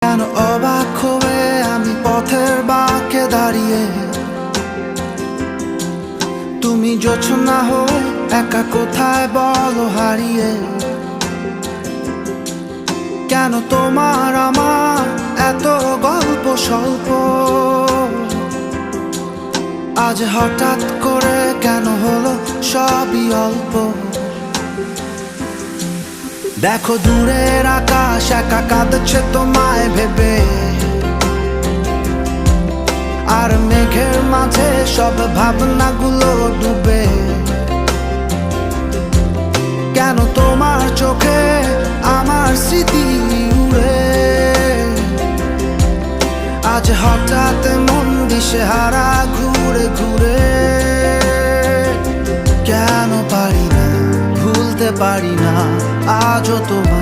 কেন অবাক হয়ে আমি পথের বাঁকে দাঁড়িয়ে, তুমি জোছনা হয়ে একা কোথায় বলো হারিয়ে। কেন তোমার আমার এত গল্প স্বল্প, আজ হঠাৎ করে কেন হলো সবই অল্প। দেখো দূরের আকাশ একা কাঁদছে তোমায় ভেবে, আর মেঘের মাঝে সব ভাবনাগুলো ডুবে। কেন তোমার চোখে আমার স্মৃতি উড়ে, আজ হঠাৎ মন দিশেহারা ঘুরে ঘুরে। কেন পারি না, ভুলতে পারি না আজও তোমার।